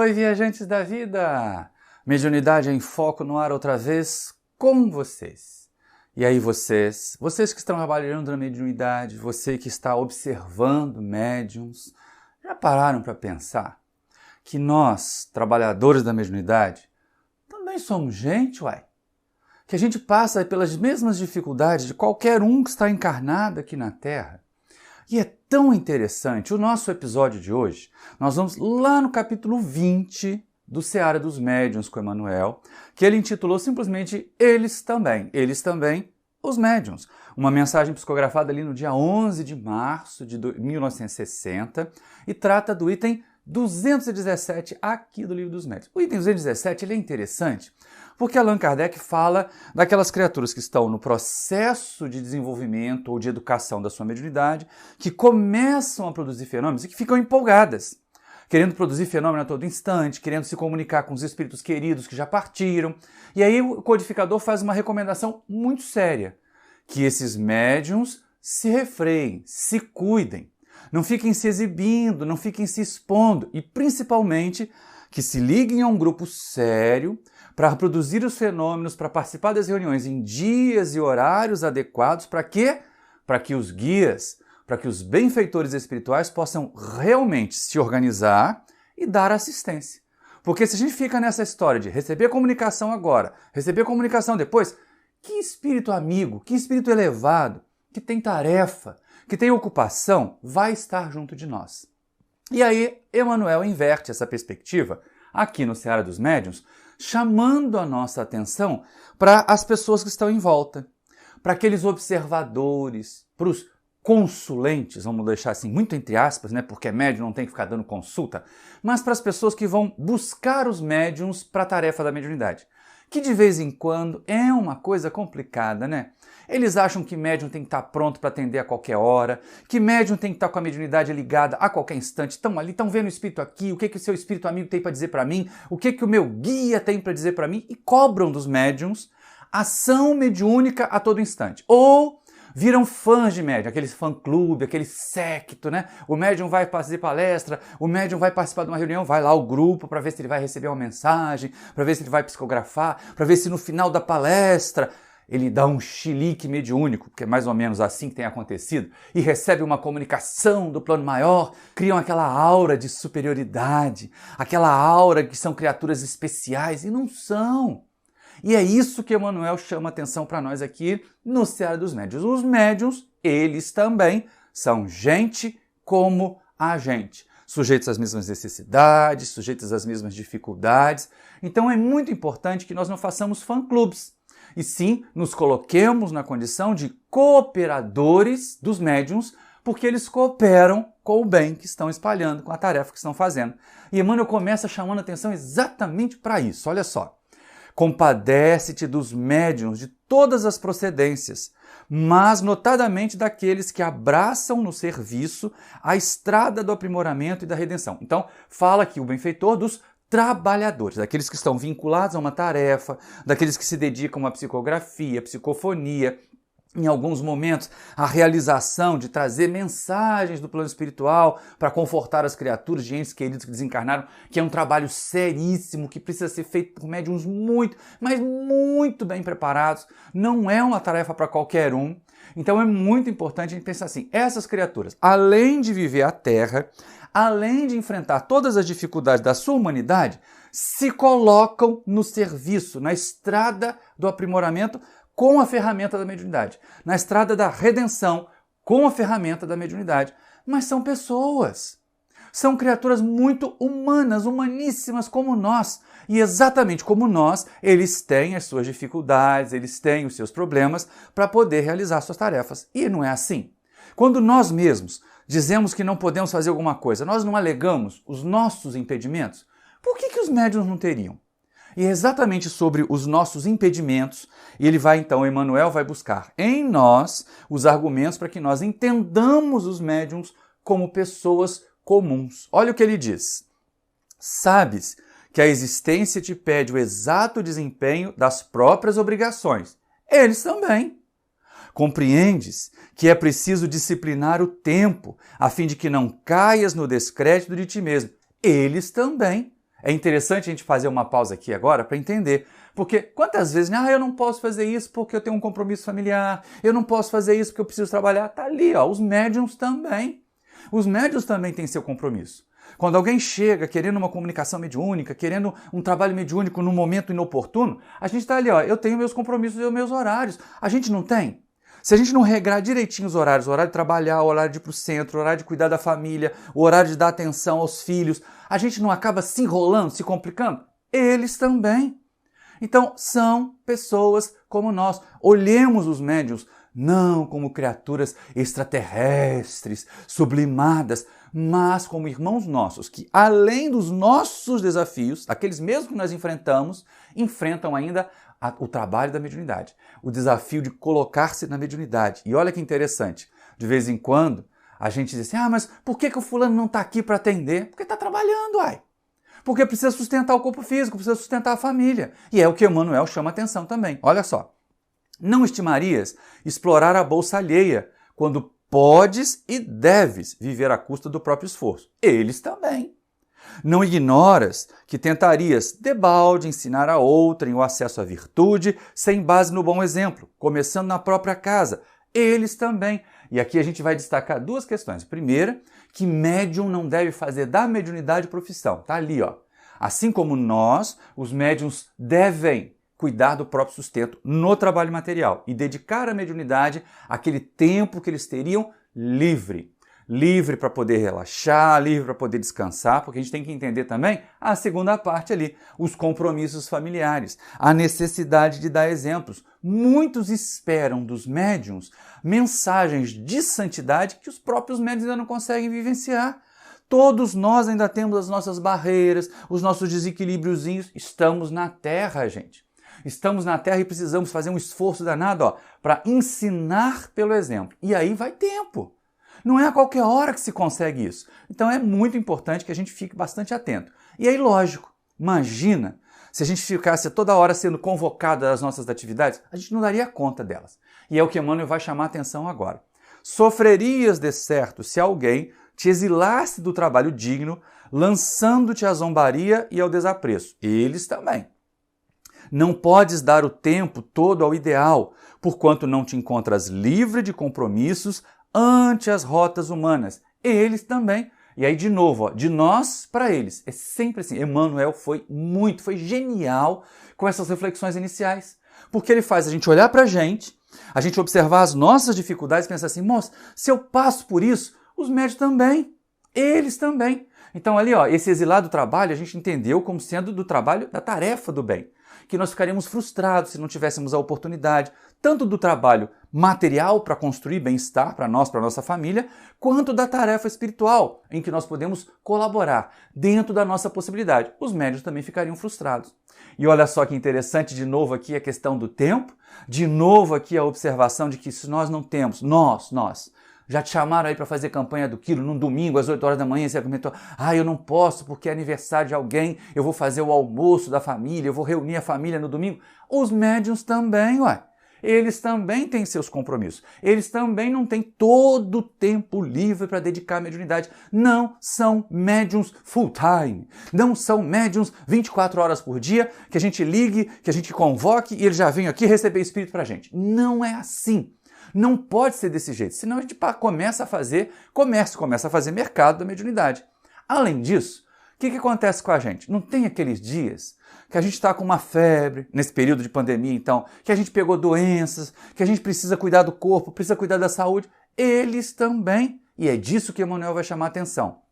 Oi, viajantes da vida! Mediunidade em Foco no ar outra vez com vocês. E aí vocês que estão trabalhando na mediunidade, você que está observando médiums, já pararam para pensar que nós, trabalhadores da mediunidade, também somos gente, uai? Que a gente passa pelas mesmas dificuldades de qualquer um que está encarnado aqui na Terra. E é tão interessante, o nosso episódio de hoje, nós vamos lá no capítulo 20 do Seara dos Médiuns com Emmanuel, que ele intitulou simplesmente Eles também, os médiuns. Uma mensagem psicografada ali no dia 11 de março de 1960 e trata do item 217 aqui do Livro dos Médiuns. O item 217 ele é interessante porque Allan Kardec fala daquelas criaturas que estão no processo de desenvolvimento ou de educação da sua mediunidade, que começam a produzir fenômenos e que ficam empolgadas, querendo produzir fenômeno a todo instante, querendo se comunicar com os espíritos queridos que já partiram. E aí o codificador faz uma recomendação muito séria, que esses médiuns se refreiem, se cuidem, não fiquem se exibindo, não fiquem se expondo e, principalmente, que se liguem a um grupo sério para produzir os fenômenos, para participar das reuniões em dias e horários adequados. Para quê? Para que os guias, para que os benfeitores espirituais possam realmente se organizar e dar assistência. Porque se a gente fica nessa história de receber comunicação agora, receber comunicação depois, que espírito amigo, que espírito elevado, que tem tarefa, que tem ocupação, vai estar junto de nós. E aí, Emmanuel inverte essa perspectiva aqui no Seara dos Médiuns, chamando a nossa atenção para as pessoas que estão em volta, para aqueles observadores, para os consulentes, vamos deixar assim muito entre aspas, né, porque médium não tem que ficar dando consulta, mas para as pessoas que vão buscar os médiums para a tarefa da mediunidade, que de vez em quando é uma coisa complicada, né? Eles acham que médium tem que estar pronto para atender a qualquer hora, que médium tem que estar com a mediunidade ligada a qualquer instante. Estão ali, estão vendo o espírito aqui, o que o seu espírito amigo tem para dizer para mim, o que o meu guia tem para dizer para mim, e cobram dos médiums ação mediúnica a todo instante. Ou viram fãs de médium, aquele fã-clube, aquele séquito, né? O médium vai fazer palestra, o médium vai participar de uma reunião, vai lá o grupo para ver se ele vai receber uma mensagem, para ver se ele vai psicografar, para ver se no final da palestra ele dá um chilique mediúnico, porque é mais ou menos assim que tem acontecido, e recebe uma comunicação do plano maior, criam aquela aura de superioridade, aquela aura que são criaturas especiais, e não são. E é isso que Emmanuel chama atenção para nós aqui no Seara dos Médiuns. Os médiuns, eles também são gente como a gente, sujeitos às mesmas necessidades, sujeitos às mesmas dificuldades. Então é muito importante que nós não façamos fã-clubes, e sim nos coloquemos na condição de cooperadores dos médiuns, porque eles cooperam com o bem que estão espalhando, com a tarefa que estão fazendo. E Emmanuel começa chamando atenção exatamente para isso. Olha só. Compadece-te dos médiuns de todas as procedências, mas notadamente daqueles que abraçam no serviço a estrada do aprimoramento e da redenção. Então, fala aqui o benfeitor dos trabalhadores, daqueles que estão vinculados a uma tarefa, daqueles que se dedicam à psicografia, psicofonia, em alguns momentos a realização de trazer mensagens do plano espiritual para confortar as criaturas de entes queridos que desencarnaram, que é um trabalho seríssimo, que precisa ser feito por médiuns muito, mas muito bem preparados, não é uma tarefa para qualquer um. Então é muito importante a gente pensar assim, essas criaturas, além de viver a Terra, além de enfrentar todas as dificuldades da sua humanidade, se colocam no serviço, na estrada do aprimoramento com a ferramenta da mediunidade, na estrada da redenção com a ferramenta da mediunidade. Mas são pessoas, são criaturas muito humanas, humaníssimas como nós. E exatamente como nós, eles têm as suas dificuldades, eles têm os seus problemas para poder realizar suas tarefas. E não é assim. Quando nós mesmos dizemos que não podemos fazer alguma coisa, nós não alegamos os nossos impedimentos, por que os médiuns não teriam? E é exatamente sobre os nossos impedimentos, e ele vai então, Emmanuel vai buscar em nós os argumentos para que nós entendamos os médiuns como pessoas comuns. Olha o que ele diz. Sabes que a existência te pede o exato desempenho das próprias obrigações. Eles também. Compreendes que é preciso disciplinar o tempo, a fim de que não caias no descrédito de ti mesmo. Eles também. É interessante a gente fazer uma pausa aqui agora para entender. Porque quantas vezes, eu não posso fazer isso porque eu tenho um compromisso familiar, eu não posso fazer isso porque eu preciso trabalhar. Tá ali, ó, os médiums também. Os médiums também têm seu compromisso. Quando alguém chega querendo uma comunicação mediúnica, querendo um trabalho mediúnico num momento inoportuno, a gente está ali, ó, eu tenho meus compromissos e meus horários. A gente não tem? Se a gente não regrar direitinho os horários, o horário de trabalhar, o horário de ir para o centro, o horário de cuidar da família, o horário de dar atenção aos filhos, a gente não acaba se enrolando, se complicando? Eles também. Então, são pessoas como nós. Olhemos os médiuns não como criaturas extraterrestres, sublimadas, mas como irmãos nossos, que além dos nossos desafios, aqueles mesmos que nós enfrentamos, enfrentam ainda o trabalho da mediunidade, o desafio de colocar-se na mediunidade. E olha que interessante, de vez em quando a gente diz assim, mas por que o fulano não está aqui para atender? Porque está trabalhando, uai. Porque precisa sustentar o corpo físico, precisa sustentar a família. E é o que Emmanuel chama atenção também. Olha só. Não estimarias explorar a bolsa alheia, quando podes e deves viver à custa do próprio esforço. Eles também. Não ignoras que tentarias, debalde, ensinar a outrem o acesso à virtude, sem base no bom exemplo, começando na própria casa. Eles também. E aqui a gente vai destacar duas questões. Primeira, que médium não deve fazer da mediunidade profissão. Tá ali, ó. Assim como nós, os médiums devem cuidar do próprio sustento no trabalho material e dedicar à mediunidade aquele tempo que eles teriam livre. Livre para poder relaxar, livre para poder descansar, porque a gente tem que entender também a segunda parte ali, os compromissos familiares, a necessidade de dar exemplos. Muitos esperam dos médiuns mensagens de santidade que os próprios médiuns ainda não conseguem vivenciar. Todos nós ainda temos as nossas barreiras, os nossos desequilíbriozinhos. Estamos na Terra, gente. Estamos na Terra e precisamos fazer um esforço danado para ensinar pelo exemplo. E aí vai tempo. Não é a qualquer hora que se consegue isso. Então é muito importante que a gente fique bastante atento. E aí, lógico, imagina se a gente ficasse toda hora sendo convocado às nossas atividades, a gente não daria conta delas. E é o que Emmanuel vai chamar a atenção agora. Sofrerias de certo se alguém te exilasse do trabalho digno, lançando-te à zombaria e ao desapreço. Eles também. Não podes dar o tempo todo ao ideal, porquanto não te encontras livre de compromissos ante as rotas humanas. Eles também. E aí, de novo, de nós para eles. É sempre assim. Emmanuel foi genial com essas reflexões iniciais. Porque ele faz a gente olhar para a gente observar as nossas dificuldades e pensar assim, moça, se eu passo por isso, os médios também. Eles também. Então ali, esse exilado do trabalho, a gente entendeu como sendo do trabalho da tarefa do bem. Que nós ficaríamos frustrados se não tivéssemos a oportunidade, tanto do trabalho material para construir bem-estar para nós, para nossa família, quanto da tarefa espiritual, em que nós podemos colaborar dentro da nossa possibilidade. Os médios também ficariam frustrados. E olha só que interessante, de novo aqui a questão do tempo, de novo aqui a observação de que se nós não temos, nós, já te chamaram aí para fazer campanha do quilo num domingo às 8 horas da manhã e você comentou, eu não posso porque é aniversário de alguém, eu vou fazer o almoço da família, eu vou reunir a família no domingo. Os médiuns também, eles também têm seus compromissos. Eles também não têm todo o tempo livre para dedicar à mediunidade. Não são médiuns full time. Não são médiuns 24 horas por dia, que a gente ligue, que a gente convoque e eles já vêm aqui receber espírito para a gente. Não é assim. Não pode ser desse jeito, senão a gente começa a fazer comércio, começa a fazer mercado da mediunidade. Além disso, o que acontece com a gente? Não tem aqueles dias que a gente está com uma febre, nesse período de pandemia então, que a gente pegou doenças, que a gente precisa cuidar do corpo, precisa cuidar da saúde. Eles também. E é disso que Emmanuel vai chamar a atenção.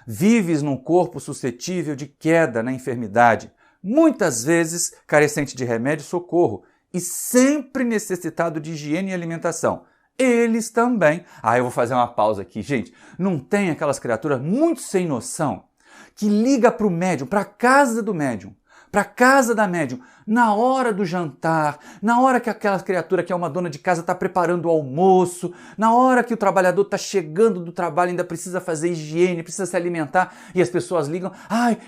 Vives num corpo suscetível de queda na enfermidade, muitas vezes carecente de remédio e socorro, e sempre necessitado de higiene e alimentação. Eles também. Eu vou fazer uma pausa aqui. Gente, não tem aquelas criaturas muito sem noção que liga para o médium, para a casa do médium, para a casa da médium, na hora do jantar, na hora que aquela criatura que é uma dona de casa está preparando o almoço, na hora que o trabalhador está chegando do trabalho, ainda precisa fazer higiene, precisa se alimentar, e as pessoas ligam,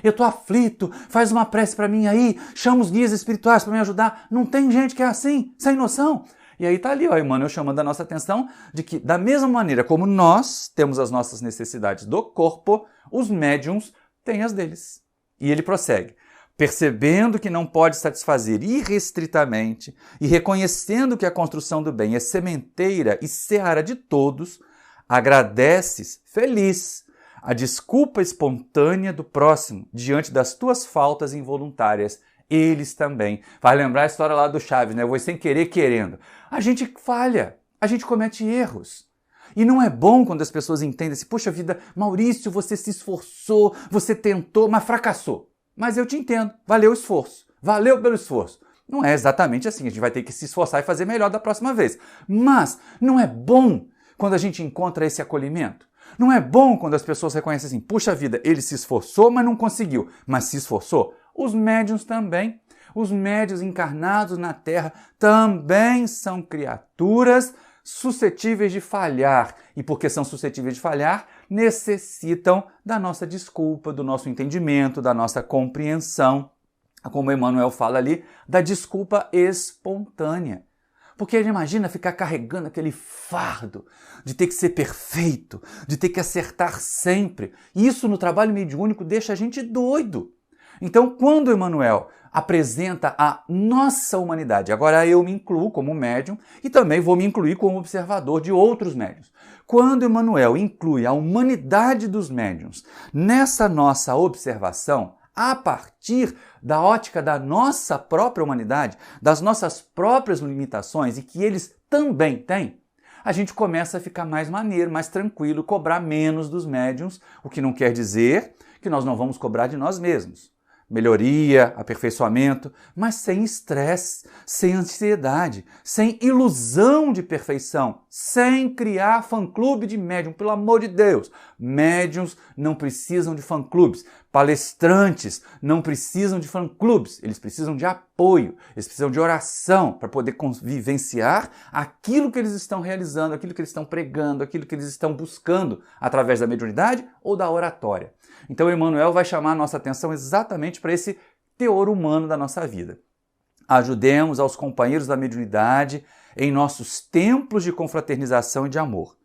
eu estou aflito, faz uma prece para mim aí, chama os guias espirituais para me ajudar. Não tem gente que é assim, sem noção. E aí está ali, Emmanuel chamando a nossa atenção de que, da mesma maneira como nós temos as nossas necessidades do corpo, os médiums têm as deles. E ele prossegue. Percebendo que não pode satisfazer irrestritamente e reconhecendo que a construção do bem é sementeira e seara de todos, agradeces, feliz, a desculpa espontânea do próximo diante das tuas faltas involuntárias. Eles também. Vai lembrar a história lá do Chaves, né? Eu vou sem querer, querendo. A gente falha, a gente comete erros. E não é bom quando as pessoas entendem assim, poxa vida, Maurício, você se esforçou, você tentou, mas fracassou. Mas eu te entendo, valeu o esforço, valeu pelo esforço. Não é exatamente assim, a gente vai ter que se esforçar e fazer melhor da próxima vez. Mas não é bom quando a gente encontra esse acolhimento? Não é bom quando as pessoas reconhecem assim, puxa vida, ele se esforçou, mas não conseguiu, mas se esforçou? Os médiuns também. Os médiuns encarnados na Terra também são criaturas suscetíveis de falhar. E porque são suscetíveis de falhar, necessitam da nossa desculpa, do nosso entendimento, da nossa compreensão. Como Emmanuel fala ali, da desculpa espontânea. Porque ele imagina ficar carregando aquele fardo de ter que ser perfeito, de ter que acertar sempre. Isso no trabalho mediúnico deixa a gente doido. Então, quando Emmanuel apresenta a nossa humanidade, agora eu me incluo como médium e também vou me incluir como observador de outros médiuns. Quando Emmanuel inclui a humanidade dos médiuns nessa nossa observação, a partir da ótica da nossa própria humanidade, das nossas próprias limitações e que eles também têm, a gente começa a ficar mais maneiro, mais tranquilo, cobrar menos dos médiuns, o que não quer dizer que nós não vamos cobrar de nós mesmos. Melhoria, aperfeiçoamento, mas sem estresse, sem ansiedade, sem ilusão de perfeição, sem criar fã-clube de médium, pelo amor de Deus. Médiuns não precisam de fã-clubes, palestrantes não precisam de fã-clubes, eles precisam de apoio, eles precisam de oração para poder vivenciar aquilo que eles estão realizando, aquilo que eles estão pregando, aquilo que eles estão buscando através da mediunidade ou da oratória. Então Emmanuel vai chamar a nossa atenção exatamente para esse teor humano da nossa vida. Ajudemos aos companheiros da mediunidade em nossos templos de confraternização e de amor.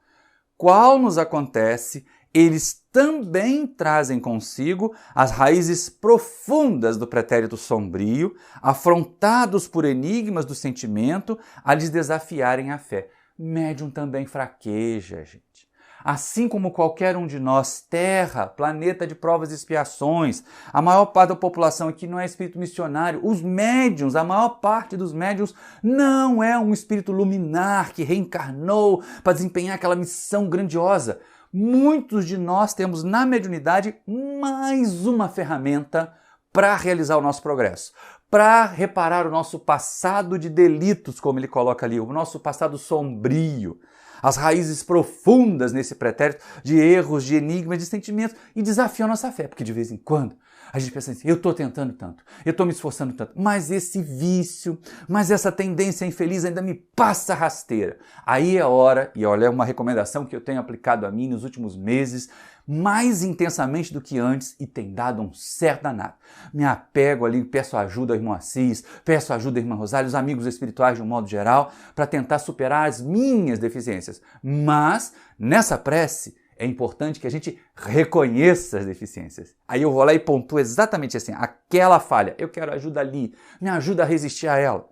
Qual nos acontece, eles também trazem consigo as raízes profundas do pretérito sombrio, afrontados por enigmas do sentimento, a lhes desafiarem a fé. Médium também fraqueja, gente. Assim como qualquer um de nós, Terra, planeta de provas e expiações, a maior parte da população aqui não é espírito missionário, os médiuns, a maior parte dos médiuns não é um espírito luminar que reencarnou para desempenhar aquela missão grandiosa. Muitos de nós temos na mediunidade mais uma ferramenta para realizar o nosso progresso, para reparar o nosso passado de delitos, como ele coloca ali, o nosso passado sombrio, as raízes profundas nesse pretérito de erros, de enigmas, de sentimentos e desafiam a nossa fé, porque de vez em quando a gente pensa assim, eu estou tentando tanto, eu estou me esforçando tanto, mas esse vício, mas essa tendência infeliz ainda me passa rasteira. Aí é hora, e olha, é uma recomendação que eu tenho aplicado a mim nos últimos meses, mais intensamente do que antes e tem dado um certo danado. Me apego ali, peço ajuda ao irmão Assis, peço ajuda à irmã Rosália, os amigos espirituais de um modo geral, para tentar superar as minhas deficiências. Mas, nessa prece, é importante que a gente reconheça as deficiências. Aí eu vou lá e pontuo exatamente assim, aquela falha, eu quero ajuda ali, me ajuda a resistir a ela.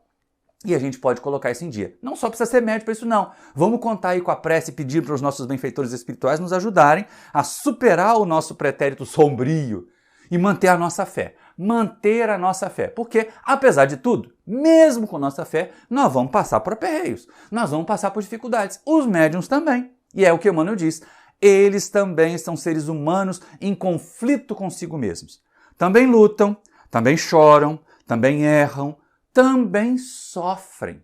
E a gente pode colocar isso em dia. Não só precisa ser médico para isso não. Vamos contar aí com a prece e pedir para os nossos benfeitores espirituais nos ajudarem a superar o nosso pretérito sombrio e manter a nossa fé. Manter a nossa fé. Porque, apesar de tudo, mesmo com nossa fé, nós vamos passar por aperreios. Nós vamos passar por dificuldades. Os médiuns também. E é o que Emmanuel diz. Eles também são seres humanos em conflito consigo mesmos. Também lutam, também choram, também erram, também sofrem.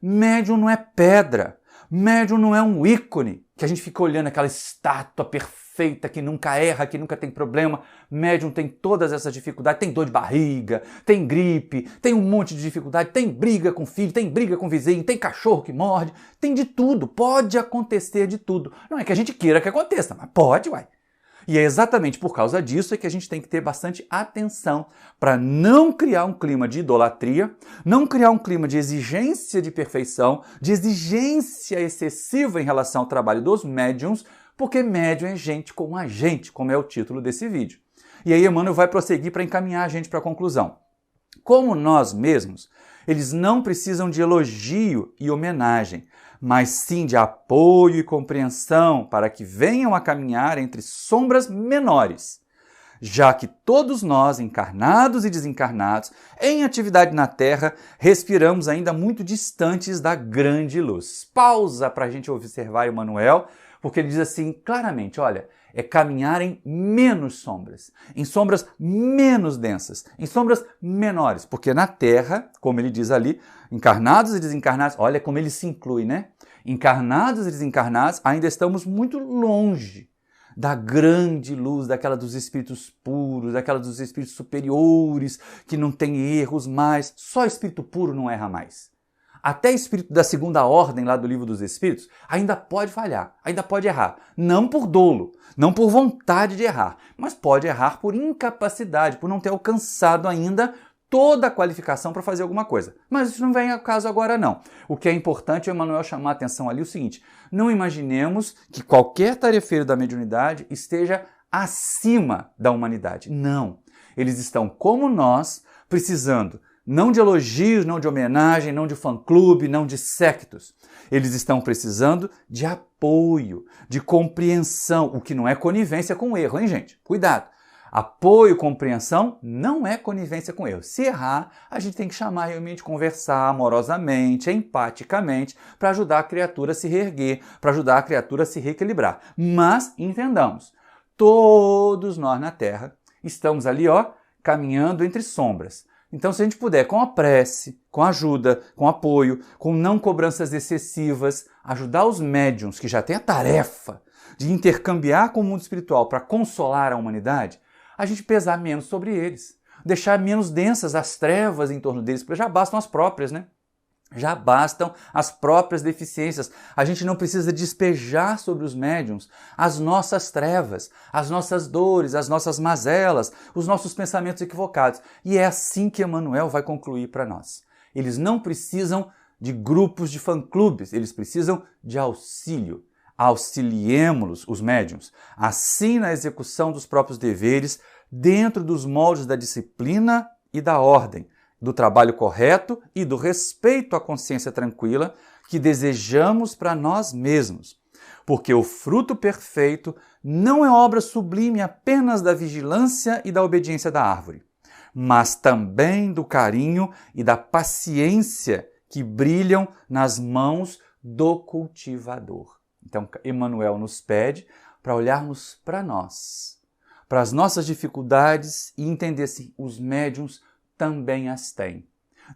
Médium não é pedra. Médium não é um ícone que a gente fica olhando aquela estátua perfeita que nunca erra, que nunca tem problema. Médium tem todas essas dificuldades, tem dor de barriga, tem gripe, tem um monte de dificuldade, tem briga com filho, tem briga com vizinho, tem cachorro que morde, tem de tudo, pode acontecer de tudo. Não é que a gente queira que aconteça, mas pode, uai. E é exatamente por causa disso que a gente tem que ter bastante atenção para não criar um clima de idolatria, não criar um clima de exigência de perfeição, de exigência excessiva em relação ao trabalho dos médiums, porque médium é gente como a gente, como é o título desse vídeo. E aí Emmanuel vai prosseguir para encaminhar a gente para a conclusão. Como nós mesmos, eles não precisam de elogio e homenagem, mas sim de apoio e compreensão para que venham a caminhar entre sombras menores, já que todos nós, encarnados e desencarnados, em atividade na Terra, respiramos ainda muito distantes da grande luz. Pausa para a gente observar Emmanuel, porque ele diz assim claramente, olha, é caminhar em menos sombras, em sombras menos densas, em sombras menores, porque na Terra, como ele diz ali, encarnados e desencarnados, olha como ele se inclui, né? Encarnados e desencarnados, ainda estamos muito longe da grande luz, daquela dos espíritos puros, daquela dos espíritos superiores, que não tem erros mais. Só espírito puro não erra mais. Até espírito da segunda ordem, lá do Livro dos Espíritos, ainda pode falhar, ainda pode errar. Não por dolo, não por vontade de errar, mas pode errar por incapacidade, por não ter alcançado ainda toda a qualificação para fazer alguma coisa. Mas isso não vem ao caso agora, não. O que é importante é o Emmanuel chamar a atenção ali o seguinte, não imaginemos que qualquer tarefeiro da mediunidade esteja acima da humanidade. Não. Eles estão como nós, precisando não de elogios, não de homenagem, não de fã-clube, não de séquitos. Eles estão precisando de apoio, de compreensão, o que não é conivência com o erro, hein, gente? Cuidado! Apoio e compreensão não é conivência com erro. Se errar, a gente tem que chamar realmente, conversar amorosamente, empaticamente, para ajudar a criatura a se reerguer, para ajudar a criatura a se reequilibrar. Mas, entendamos, todos nós na Terra estamos ali, caminhando entre sombras. Então, se a gente puder, com a prece, com a ajuda, com apoio, com não cobranças excessivas, ajudar os médiuns que já têm a tarefa de intercambiar com o mundo espiritual para consolar a humanidade, a gente pesar menos sobre eles, deixar menos densas as trevas em torno deles, porque já bastam as próprias, né? Já bastam as próprias deficiências. A gente não precisa despejar sobre os médiuns as nossas trevas, as nossas dores, as nossas mazelas, os nossos pensamentos equivocados. E é assim que Emmanuel vai concluir para nós. Eles não precisam de grupos de fã-clubes, eles precisam de auxílio. Auxiliemo-los, os médiuns, assim na execução dos próprios deveres, dentro dos moldes da disciplina e da ordem, do trabalho correto e do respeito à consciência tranquila que desejamos para nós mesmos. Porque o fruto perfeito não é obra sublime apenas da vigilância e da obediência da árvore, mas também do carinho e da paciência que brilham nas mãos do cultivador. Então, Emmanuel nos pede para olharmos para nós, para as nossas dificuldades e entender se os médiuns também as têm.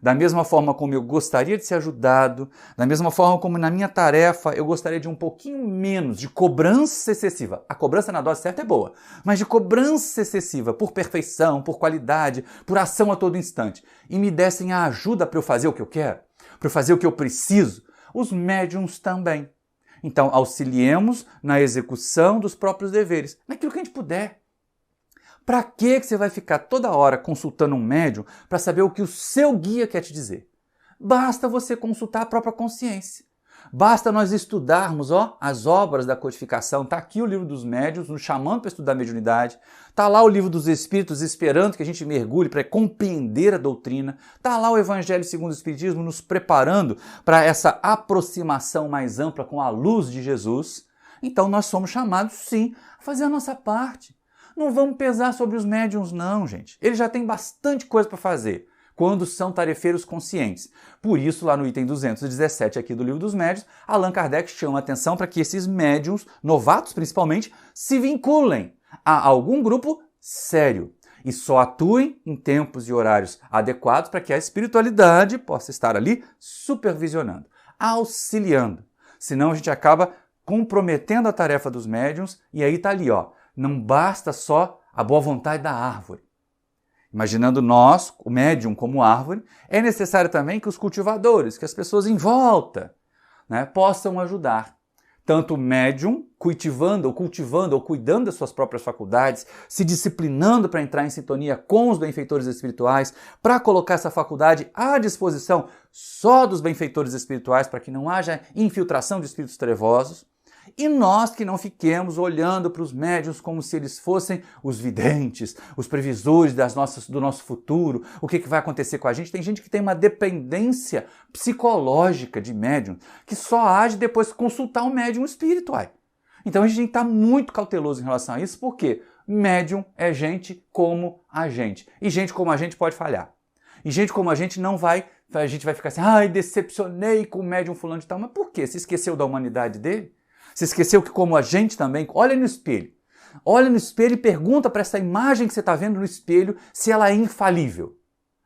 Da mesma forma como eu gostaria de ser ajudado, da mesma forma como na minha tarefa eu gostaria de um pouquinho menos de cobrança excessiva. A cobrança na dose certa é boa, mas de cobrança excessiva por perfeição, por qualidade, por ação a todo instante, e me dessem a ajuda para eu fazer o que eu quero, para eu fazer o que eu preciso, os médiuns também. Então, auxiliemos na execução dos próprios deveres, naquilo que a gente puder. Para que você vai ficar toda hora consultando um médium para saber o que o seu guia quer te dizer? Basta você consultar a própria consciência. Basta nós estudarmos as obras da codificação. Está aqui o Livro dos Médiuns, nos chamando para estudar a mediunidade. Está lá o Livro dos Espíritos, esperando que a gente mergulhe para compreender a doutrina. Está lá o Evangelho segundo o Espiritismo, nos preparando para essa aproximação mais ampla com a luz de Jesus. Então nós somos chamados, sim, a fazer a nossa parte. Não vamos pesar sobre os médiuns, não, gente. Eles já têm bastante coisa para fazer quando são tarefeiros conscientes. Por isso, lá no item 217 aqui do Livro dos Médiuns, Allan Kardec chama a atenção para que esses médiuns, novatos principalmente, se vinculem a algum grupo sério e só atuem em tempos e horários adequados para que a espiritualidade possa estar ali supervisionando, auxiliando. Senão a gente acaba comprometendo a tarefa dos médiuns e aí está ali, não basta só a boa vontade da árvore. Imaginando nós, o médium como árvore, é necessário também que os cultivadores, que as pessoas em volta, possam ajudar. Tanto o médium cultivando ou cuidando das suas próprias faculdades, se disciplinando para entrar em sintonia com os benfeitores espirituais, para colocar essa faculdade à disposição só dos benfeitores espirituais, para que não haja infiltração de espíritos trevosos. E nós que não fiquemos olhando para os médiuns como se eles fossem os videntes, os previsores do nosso futuro, o que vai acontecer com a gente. Tem gente que tem uma dependência psicológica de médium, que só age depois de consultar um médium espiritual. Então a gente tem que estar muito cauteloso em relação a isso, porque médium é gente como a gente. E gente como a gente pode falhar. E gente como a gente não vai, a gente vai ficar assim, ai, decepcionei com o médium fulano de tal. Mas por quê? Você esqueceu da humanidade dele? Você esqueceu que como a gente também, olha no espelho. Olha no espelho e pergunta para essa imagem que você está vendo no espelho se ela é infalível.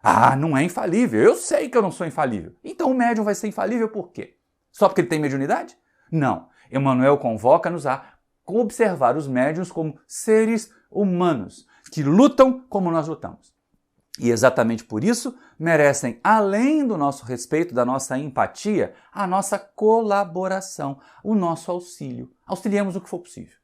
Ah, não é infalível. Eu sei que eu não sou infalível. Então o médium vai ser infalível por quê? Só porque ele tem mediunidade? Não. Emmanuel convoca-nos a observar os médiuns como seres humanos, que lutam como nós lutamos. E exatamente por isso merecem, além do nosso respeito, da nossa empatia, a nossa colaboração, o nosso auxílio. Auxiliemos o que for possível.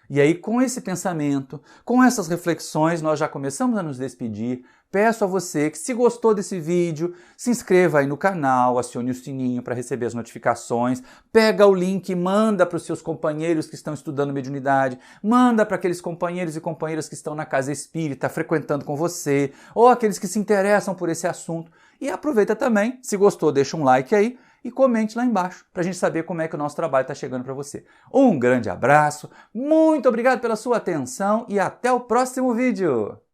E aí, com esse pensamento, com essas reflexões, nós já começamos a nos despedir. Peço a você que, se gostou desse vídeo, se inscreva aí no canal, acione o sininho para receber as notificações, pega o link e manda para os seus companheiros que estão estudando mediunidade, manda para aqueles companheiros e companheiras que estão na casa espírita, frequentando com você, ou aqueles que se interessam por esse assunto. E aproveita também, se gostou, deixa um like aí, e comente lá embaixo para a gente saber como é que o nosso trabalho está chegando para você. Um grande abraço, muito obrigado pela sua atenção e até o próximo vídeo!